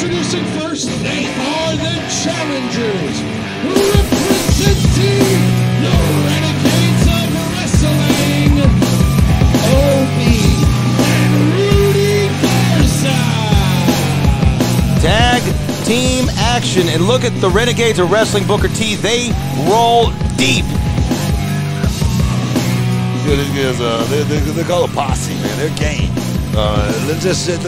Introducing first, they are the challengers, representing the Renegades of Wrestling, OB and Rudy Garza. Tag team action, and look at the Renegades of Wrestling, Booker T. They roll deep. They call it posse, man. They're game. Let's say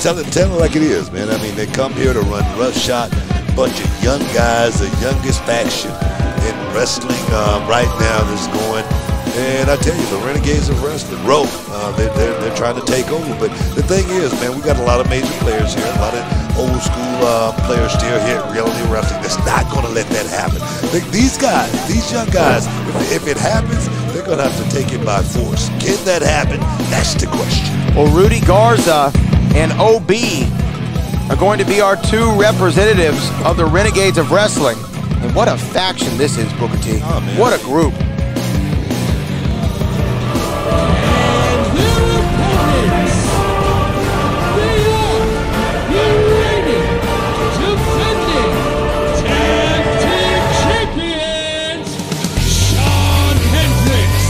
tell it like it is, man. I mean, they come here to run roughshod, bunch of young guys, the youngest faction in wrestling right now that's going. And I tell you, the Renegades of Wrestling, Rogue, they're trying to take over. But the thing is, man, we got a lot of major players here, a lot of old school players still here at Reality Wrestling. That's not going to let that happen. These guys, these young guys, if it happens, they're going to have to take it by force. Can that happen? That's the question. Well, Rudy Garza and OB are going to be our two representatives of the Renegades of Wrestling. And what a faction this is, Booker T. Oh, man. What a group. Shawn, Hendrix,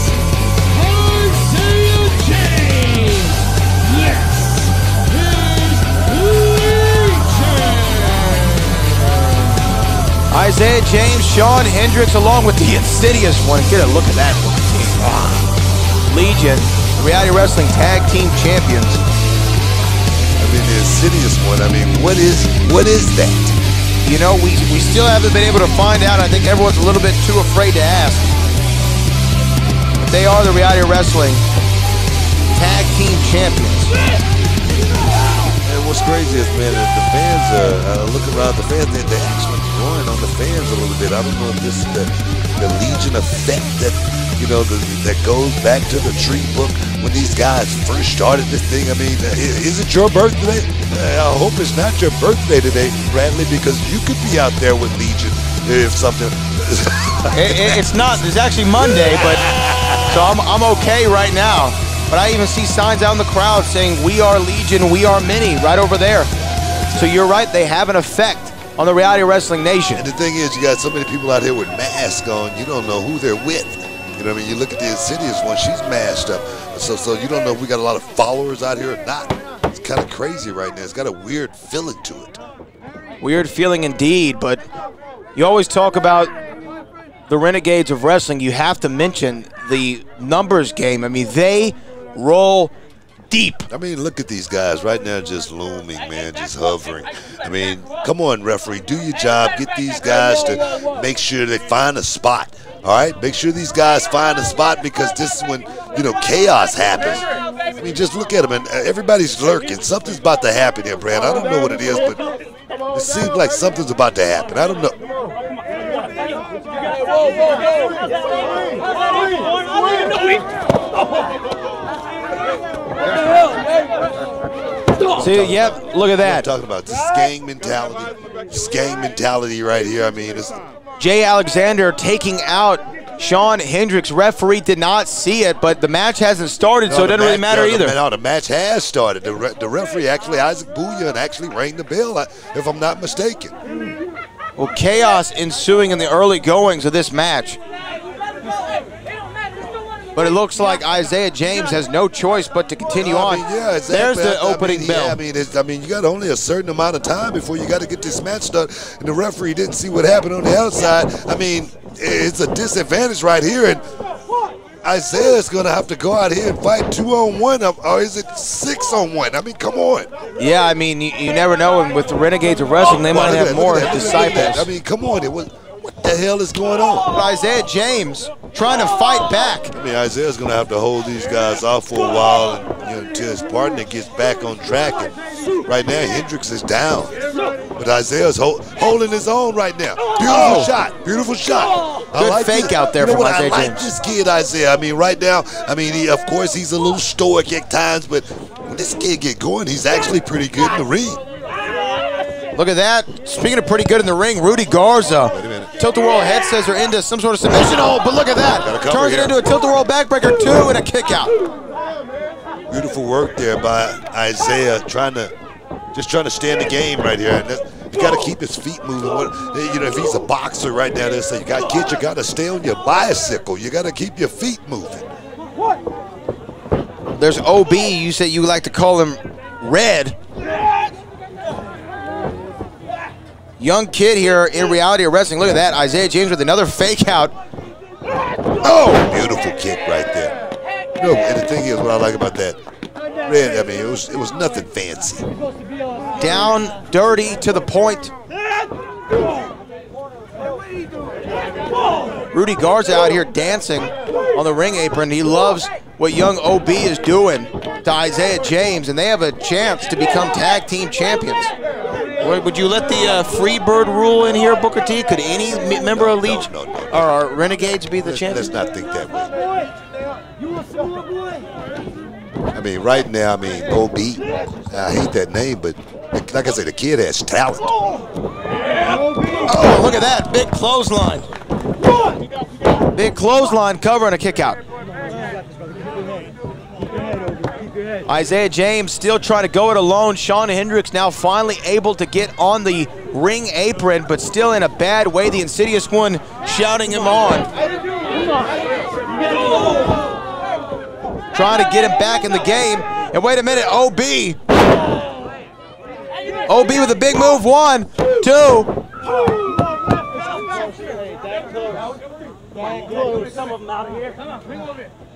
Isaiah James, Shawn, Hendrix, along with the Insidious one. Get a look at that Booker T. Legion, the Reality Wrestling Tag Team Champions. I mean, the Insidious one, I mean, what is that? You know, we still haven't been able to find out. I think everyone's a little bit too afraid to ask. But they are the Reality Wrestling Tag Team Champions. And what's crazy is, man, that the fans look around, the fans, they're actually growing on the fans a little bit. I don't know if this is the Legion effect that, you know, that goes back to the tree book when these guys first started this thing. I mean, is it your birthday? I hope it's not your birthday today, Bradley, because you could be out there with Legion if something. It's not. It's actually Monday, but so I'm okay right now. But I even see signs out in the crowd saying, "We are Legion, we are many," right over there. So you're right, they have an effect on the Reality Wrestling Nation. And the thing is, you got so many people out here with masks on, you don't know who they're with. You know what I mean? You look at the Insidious one, she's masked up. So you don't know if we got a lot of followers out here or not. It's kind of crazy right now. It's got a weird feeling to it. Weird feeling indeed, but you always talk about the Renegades of Wrestling. You have to mention the numbers game. I mean, they roll deep. I mean, look at these guys right now just looming, man, just hovering. I mean, come on, referee, do your job. Get these guys to make sure they find a spot, all right? Make sure these guys find a spot, because this is when, you know, chaos happens. I mean, just look at them, and everybody's lurking. Something's about to happen here, Brad. I don't know what it is, but it seems like something's about to happen. I don't know. See, yep, look at that. Talking about this gang mentality. This gang mentality right here. I mean, it's Jay Alexander taking out Shawn Hendrix. Referee did not see it, but the match hasn't started, so it doesn't really matter either. No, the match has started. The referee, actually, Isaac Booyan, actually rang the bell, if I'm not mistaken. Well, chaos ensuing in the early goings of this match. But it looks like Isaiah James has no choice but to continue on. Yeah, exactly. There's the opening bell. Yeah, I mean, you got only a certain amount of time before you got to get this match started, and the referee didn't see what happened on the outside. I mean, it's a disadvantage right here, and Isaiah is going to have to go out here and fight 2-on-1, or is it 6-on-1? I mean, come on. Yeah, I mean, you never know, and with the Renegades of Wrestling, they might have more disciples. I mean, come on. What the hell is going on? But Isaiah James trying to fight back. I mean, Isaiah's going to have to hold these guys off for a while, and, you know, until his partner gets back on track. And right now, Hendrix is down, but Isaiah's holding his own right now. Beautiful shot. Beautiful shot. Good like fake this. Out there from Isaiah James. I like this kid, Isaiah. I mean, right now, I mean, of course, he's a little stoic at times, but when this kid get going, he's actually pretty good in the ring. Look at that. Speaking of pretty good in the ring, Rudy Garza. Wait a minute. Tilt-a-whirl head says they're into some sort of submission. Oh, but look at that. Turns it into a tilt-a-whirl backbreaker 2 and a kick out. Beautiful work there by Isaiah, trying to just trying to stay in the game right here. And you got to keep his feet moving. You know, if he's a boxer right now, they say, you got to stay on your bicycle. You got to keep your feet moving. There's OB. You say you like to call him Red. Young kid here in reality of wrestling. Look at that. Isaiah James with another fake out. Oh, beautiful kick right there. No, and the thing is, what I like about that, Red, I mean, it was nothing fancy. Down, dirty, to the point. Rudy Garza out here dancing on the ring apron. He loves what young OB is doing to Isaiah James, and they have a chance to become tag team champions. Would you let the free bird rule in here, Booker T? Could any member of Legion or Renegades be the champion? Let's not think that way. I mean, right now, I mean, OB, I hate that name, but like I said, the kid has talent. Oh, look at that. Big clothesline. Big clothesline cover and a kick out. Isaiah James still trying to go it alone. Shawn Hendrix now finally able to get on the ring apron, but still in a bad way. The Insidious one shouting him on. Trying to get him back in the game. And wait a minute, OB. OB with a big move. 1, 2.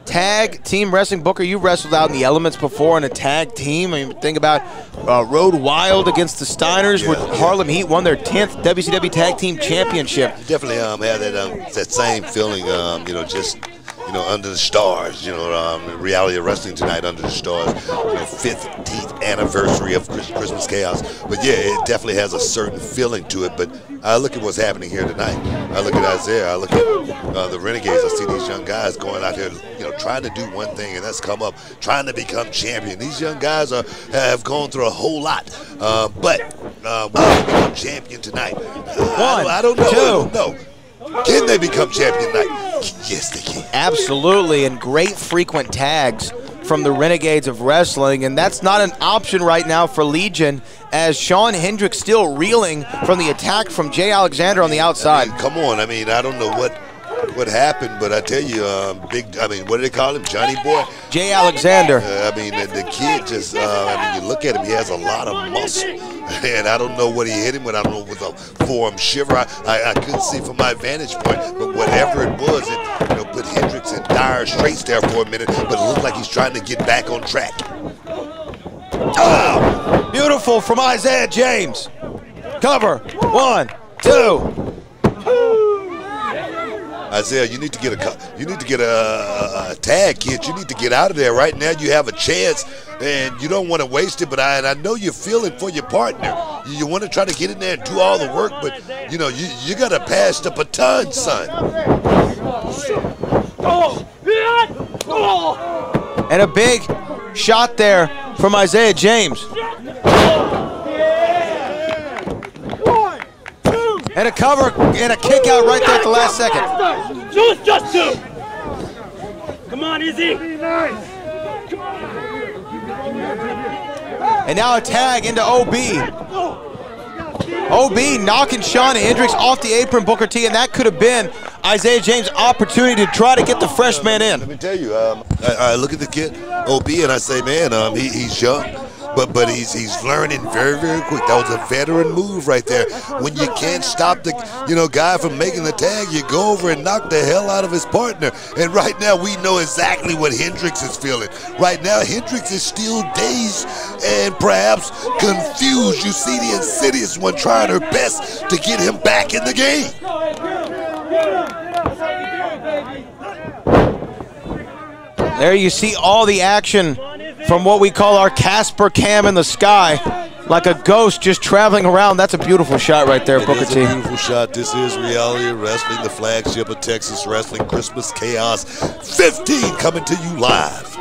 Tag team wrestling. Booker, you wrestled out in the elements before in a tag team. I mean, think about Road Wild against the Steiners, where Harlem Heat won their 10th WCW Tag Team Championship. Definitely have that same feeling, you know, just, you know, under the stars, you know, reality of wrestling tonight, under the stars, you know, 15th anniversary of Christmas Chaos. But yeah, it definitely has a certain feeling to it. But I look at what's happening here tonight. I look at Isaiah. I look at the Renegades. I see these young guys going out here, you know, trying to do one thing, and that's come up, trying to become champion. These young guys have gone through a whole lot. But will they become champion tonight? I don't know. 2. I don't know. Can they become champion tonight? Yes, they can. Absolutely, and great frequent tags from the Renegades of Wrestling, and that's not an option right now for Legion, as Shawn Hendrix still reeling from the attack from Jay Alexander on the outside. I mean, come on, I mean, I don't know what happened, but I tell you, I mean, what do they call him, Johnny Boy? Jay Alexander. I mean, the kid just, I mean, you look at him, he has a lot of muscle, and I don't know what he hit him with. I don't know, with a forearm shiver. I couldn't see from my vantage point, but whatever it was, it, you know, put Hendrix in dire straits there for a minute, but it looked like he's trying to get back on track. Oh, beautiful from Isaiah James. Cover. 1, 2. Isaiah, you need to get a tag, kid. You need to get out of there right now. You have a chance, and you don't want to waste it. But I know you're feeling for your partner. You want to try to get in there and do all the work, but you know you got to pass the baton, son. And a big shot there from Isaiah James. And a cover and a kick out right there at the last second. Just 2. Come on, easy. And now a tag into OB. OB knocking Shawn Hendrix off the apron, Booker T, and that could have been Isaiah James' opportunity to try to get the freshman in. Let me tell you, I look at the kid, OB, and I say, man, he's young. But he's learning very, very quick. That was a veteran move right there. When you can't stop the guy from making the tag, you go over and knock the hell out of his partner. And right now we know exactly what Hendrix is feeling. Right now Hendrix is still dazed and perhaps confused. You see the Insidious one trying her best to get him back in the game. There you see all the action from what we call our Casper cam in the sky, like a ghost just traveling around. That's a beautiful shot right there, Booker T. It is a beautiful shot. This is Reality of Wrestling, the flagship of Texas Wrestling, Christmas Chaos 15 coming to you live.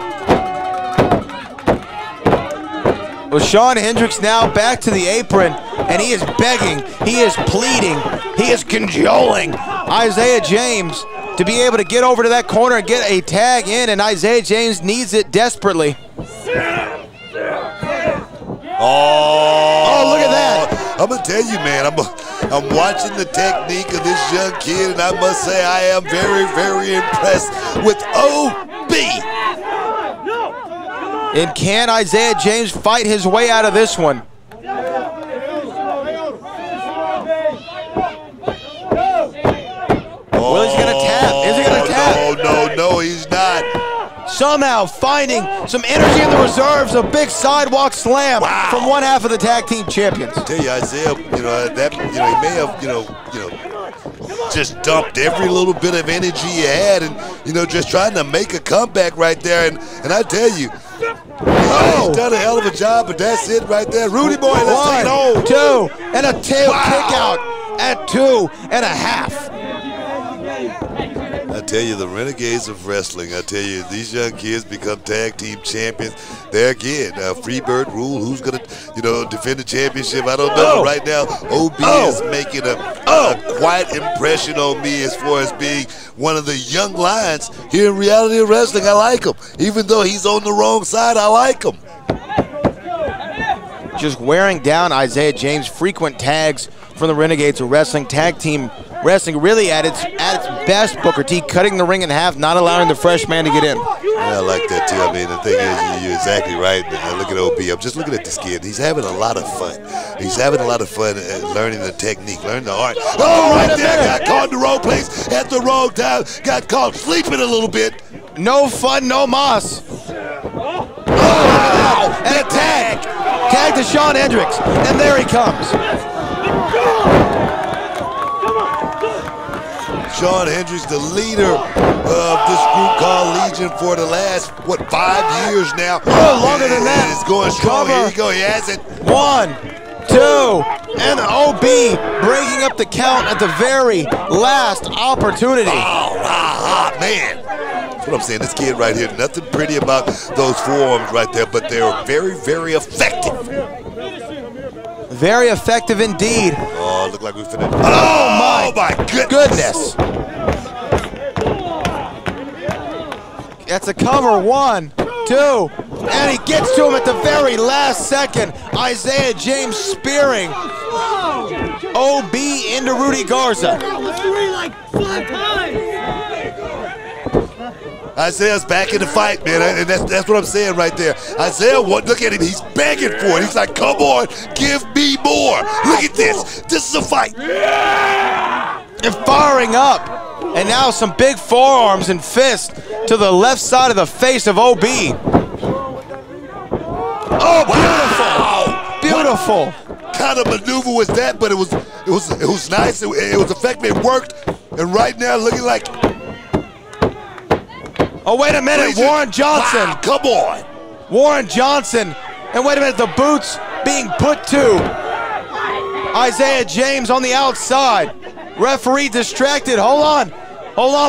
Well, Shawn Hendrix now back to the apron, and he is begging, he is pleading, he is cajoling Isaiah James to be able to get over to that corner and get a tag in, and Isaiah James needs it desperately. Oh, I'm gonna tell you, man. I'm watching the technique of this young kid, and I must say I am very, very impressed with OB. And can Isaiah James fight his way out of this one? Well, is he gonna tap? Is he gonna tap? No, he's not. Somehow finding some energy in the reserves, a big sidewalk slam from one half of the tag team champions. I tell you, Isaiah, he may have, just dumped every little bit of energy he had, and just trying to make a comeback right there. And I tell you, he's done a hell of a job, but that's it right there. Rudy boy, let's take it home. 2, and a tail kick out at 2.5. I tell you, the Renegades of wrestling, I tell you, these young kids become tag team champions. There again, Freebird rule, who's going to, defend the championship? I don't know. Right now, OB is making a quiet impression on me as far as being one of the young lions here in reality of wrestling. I like him. Even though he's on the wrong side, I like him. Just wearing down Isaiah James. Frequent tags from the Renegades of wrestling. Tag team wrestling really at its best, Booker T, cutting the ring in half, not allowing the fresh man to get in. Yeah, I like that too. I mean, the thing is, you're exactly right. Look at OB. I'm just looking at this kid. He's having a lot of fun. He's having a lot of fun learning the technique, learning the art. Oh, right there, got caught in the wrong place at the wrong time. Got caught sleeping a little bit. No fun, no moss. Oh, and a tag. Tag to Shawn Hendrix, and there he comes. Shawn Hendrix, the leader of this group called Legion for the last, 5 years now? Oh, longer than that. It's going strong. Here you go. He has it. 1, 2, and OB breaking up the count at the very last opportunity. Oh, man. That's what I'm saying. This kid right here, nothing pretty about those forearms right there, but they're very, very effective. Very effective indeed. Oh, look like we finished. Oh my goodness. That's a cover. 1, 2, and he gets to him at the very last second. Isaiah James spearing OB into Rudy Garza. Isaiah's back in the fight, man, and that's what I'm saying right there. Isaiah, look at him, he's begging for it. He's like, come on, give me more. Look at this. This is a fight. And firing up. And now some big forearms and fists to the left side of the face of OB. Oh, beautiful. What kind of maneuver was that? But it was nice. It was effective. It worked. And right now, looking like. Oh, wait a minute, Warren Johnson. Wow, come on. Warren Johnson. And wait a minute, the boots being put to Isaiah James on the outside. Referee distracted. Hold on,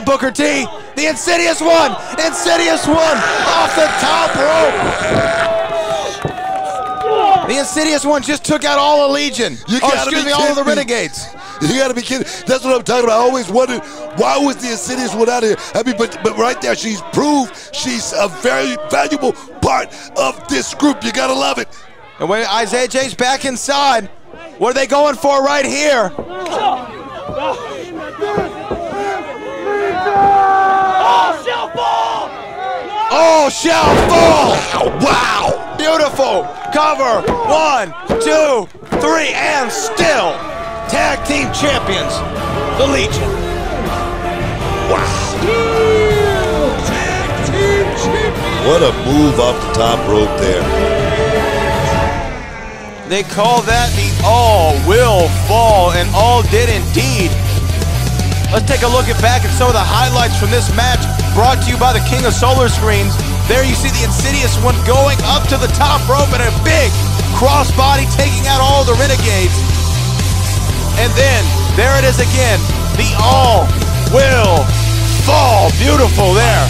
Booker T. The Insidious one. Insidious one off the top rope. The Insidious one just took out all the Legion. All of the Renegades. You gotta be kidding. That's what I'm talking about. I always wondered, why was the Insidious one out here? I mean, but right there, she's proved she's a very valuable part of this group. You gotta love it. And when Isaiah James back inside, what are they going for right here? Oh, shall fall! Wow! Beautiful! Cover! 1, 2, 3, and still tag team champions, the Legion. Wow! Tag team champions! What a move off the top rope there. They call that the All Will Fall, and all did indeed. Let's take a look back at some of the highlights from this match, brought to you by the King of Solar Screens. There you see the Insidious one going up to the top rope and a big crossbody taking out all the Renegades. And then, there it is again, the All Will Fall. Beautiful there.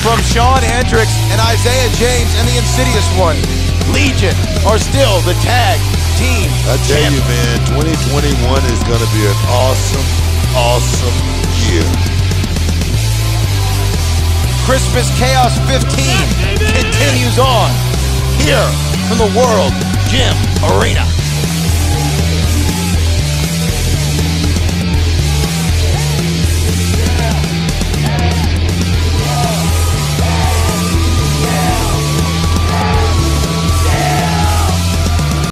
From Shawn Hendrix and Isaiah James and the Insidious one. Legion are still the tag team I tell you, man, 2021 is going to be an awesome year. Christmas Chaos 15 continues on here from the World Gym Arena.